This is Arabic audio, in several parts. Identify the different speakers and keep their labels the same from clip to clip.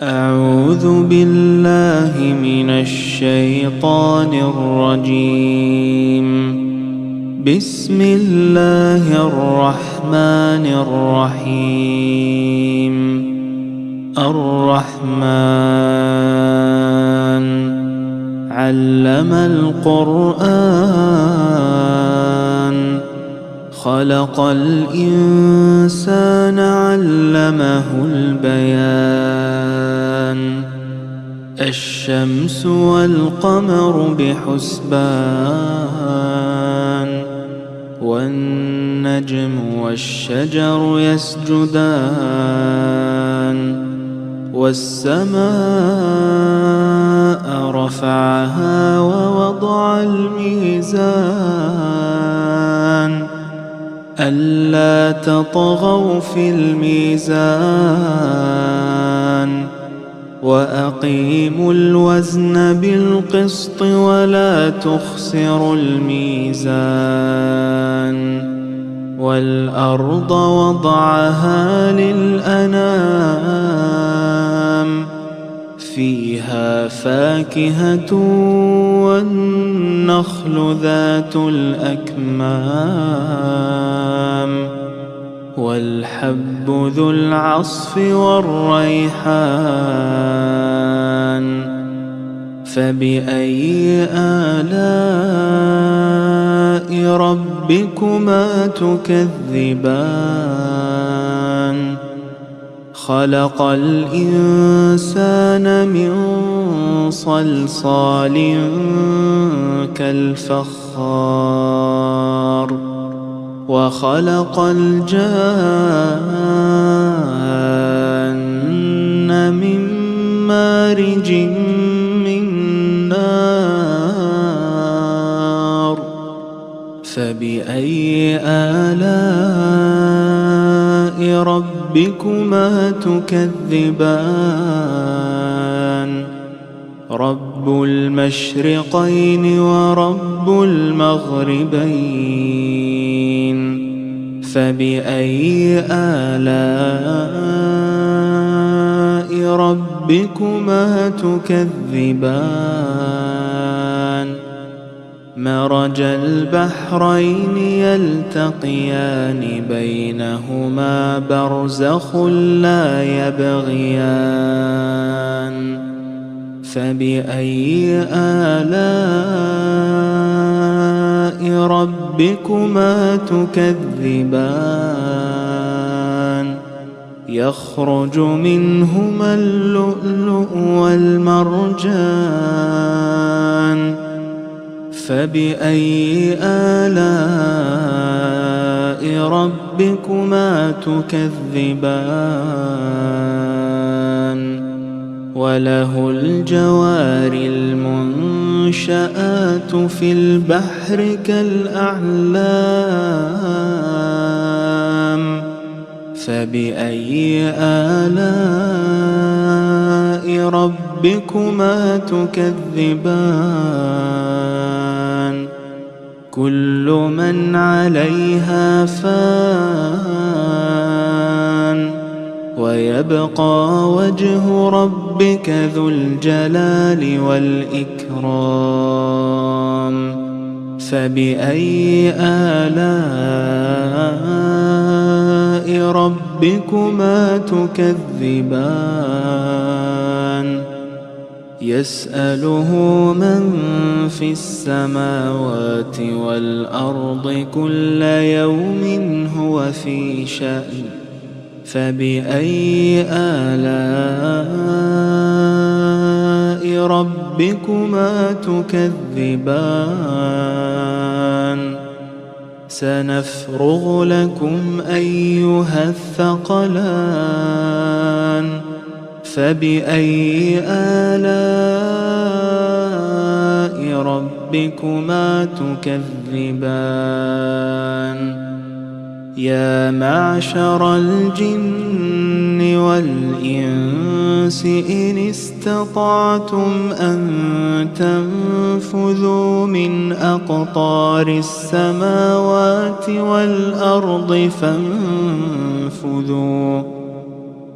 Speaker 1: أعوذ بالله من الشيطان الرجيم. بسم الله الرحمن الرحيم. الرحمن علم القرآن خلق الإنسان علمه البيان. الشمس والقمر بحسبان والنجم والشجر يسجدان والسماء رفعها ووضع الميزان ألا تطغوا في الميزان وأقيموا الوزن بالقسط ولا تخسروا الميزان. والأرض وضعها للأنام فيها فاكهة والنخل ذات الأكمام والحب ذو العصف والريحان. فبأي آلاء ربكما تكذبان؟ خلق الإنسان من صلصال كالفخار وخلق الجان من مارج من نار. فبأي آلاء ربكما تكذبان؟ رب المشرقين ورب المغربين. فبأي آلاء ربكما تكذبان؟ مرج البحرين يلتقيان بينهما برزخ لا يبغيان. فبأي آلاء ربكما تكذبان؟ يخرج منهما اللؤلؤ والمرجان. فبأي آلاء ربكما تكذبان؟ وله الجوار المنشآت في البحر كالأعلام. فبأي آلاء ربكما تكذبان؟ كل من عليها فان ويبقى وجه ربك ذو الجلال والإكرام. فبأي آلاء ربكما تكذبان؟ يسأله من في السماوات والأرض كل يوم هو في شأن. فبأي آلاء ربكما تكذبان؟ سنفرغ لكم أيها الثقلان. فبأي آلاء ربكما تكذبان؟ يا معشر الجن والإنس إن استطعتم أن تنفذوا من أقطار السماوات والأرض فانفذوا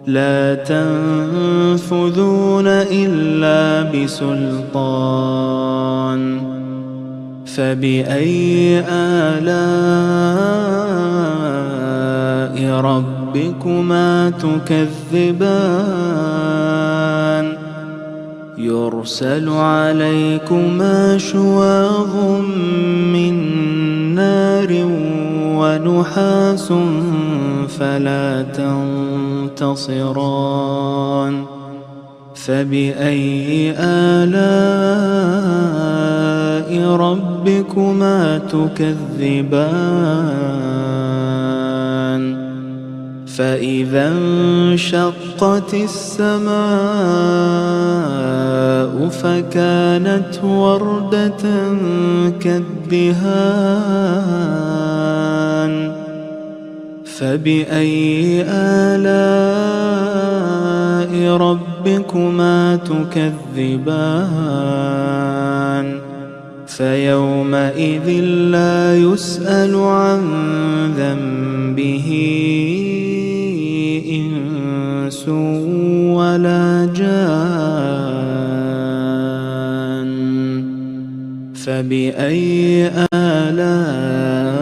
Speaker 1: لا تنفذون إلا بسلطان فبأي آلاء ربكما تكذبان يرسل عليكما شواظ من نار ونحاس فلا تنتصران فبأي آلاء ربكما تكذبان فإذا انشقت السماء فكانت وردة كالدهان فبأي آلاء ربكما تكذبان فيومئذ لا يسأل عن ذنبه إنس ولا جان فبأي آلاء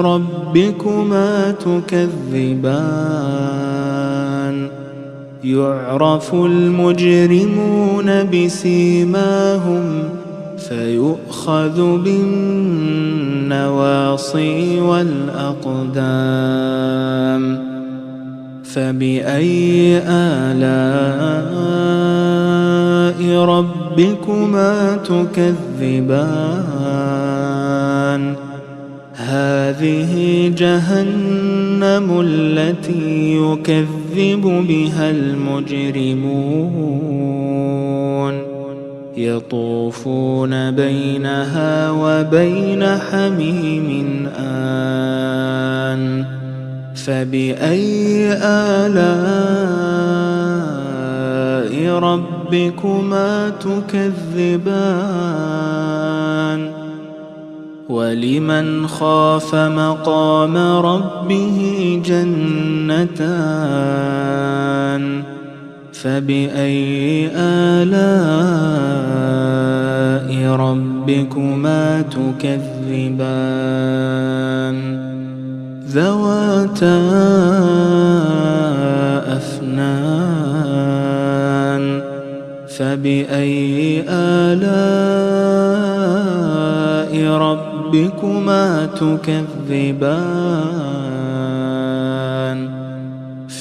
Speaker 1: ربكما تكذبان يعرف المجرمون بسيماهم فيؤخذ بالنواصي والأقدام فبأي آلاء ربكما تكذبان هذه جهنم التي يكذب بها المجرمون يطوفون بينها وبين حميم آن فبأي آلاء ربكما تكذبان ولمن خاف مقام ربه جنتان فبأي آلاء ربكما تكذبان ذواتا أفنان فبأي آلاء ربكما تكذبان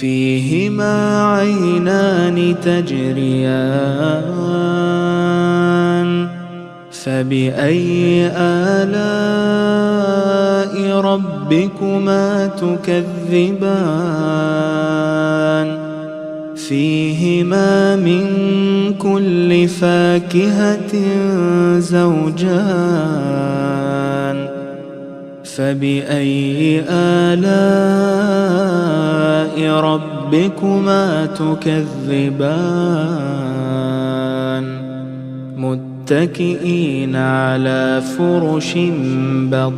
Speaker 1: فيهما عينان تجريان فبأي آلاء ربكما تكذبان فيهما من كل فاكهة زوجان فبأي آلاء ربكما تكذبان متكئين على فرش بطائنها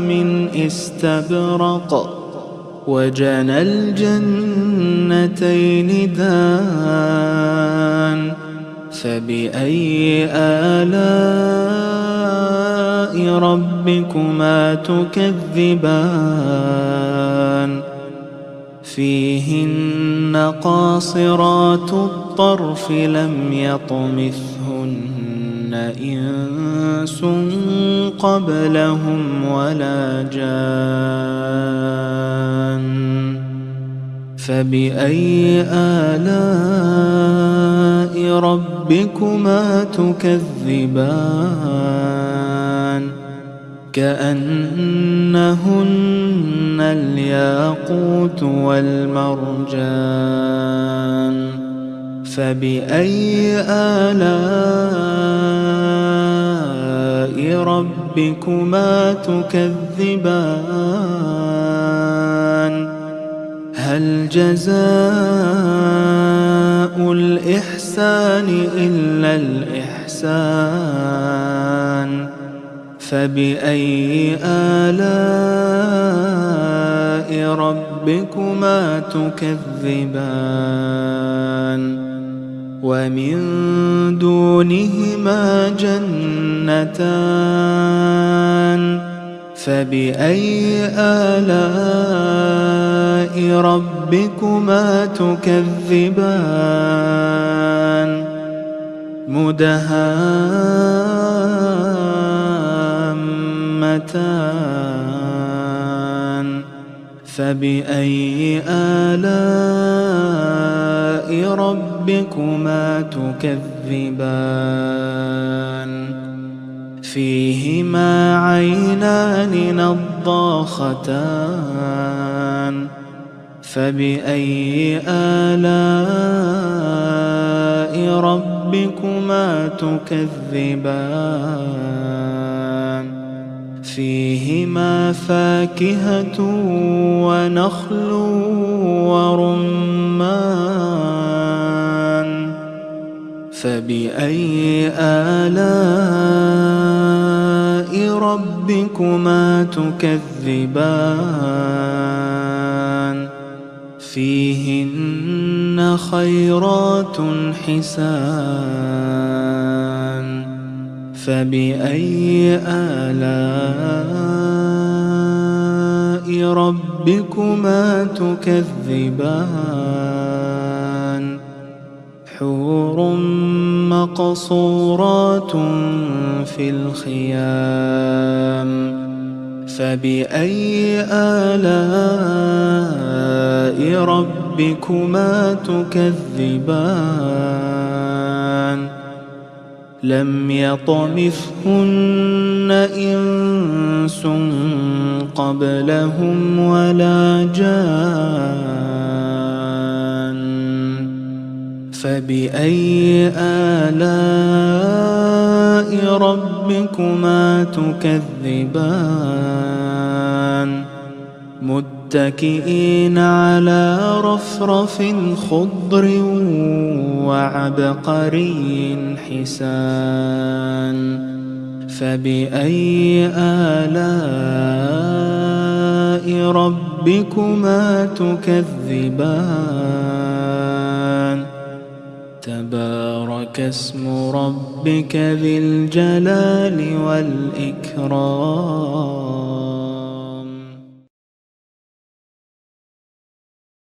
Speaker 1: من استبرق وجنى الجنتين دان فبأي آلاء ربكما تكذبان فيهن قاصرات الطرف لم يطمثهن إنس قبلهم ولا جان فبأي آلاء ربكما تكذبان كأنهن الياقوت والمرجان فبأي آلاء ربكما تكذبان هل جزاء الإحسان إلا الإحسان فبأي آلاء ربكما تكذبان ومن دونهما جنتان فبأي آلاء ربكما تكذبان مدهامتان فبأي آلاء ربكما تكذبان فيهما عينان نضاختان فبأي آلاء ربكما تكذبان فيهما فاكهة ونخل ورمان فبأي آلاء ربكما تكذبان فيهن خيرات حسان فبأي آلاء ربكما تكذبان حور مقصورات في الخيام فبأي آلاء ربكما تكذبان لم يطمثهن إنس قبلهم ولا جان فبأي آلاء ربكما تكذبان متكئين على رفرف خضر وعبقري حسان فبأي آلاء ربكما تكذبان تبارك اسم ربك ذي الجلال والإكرام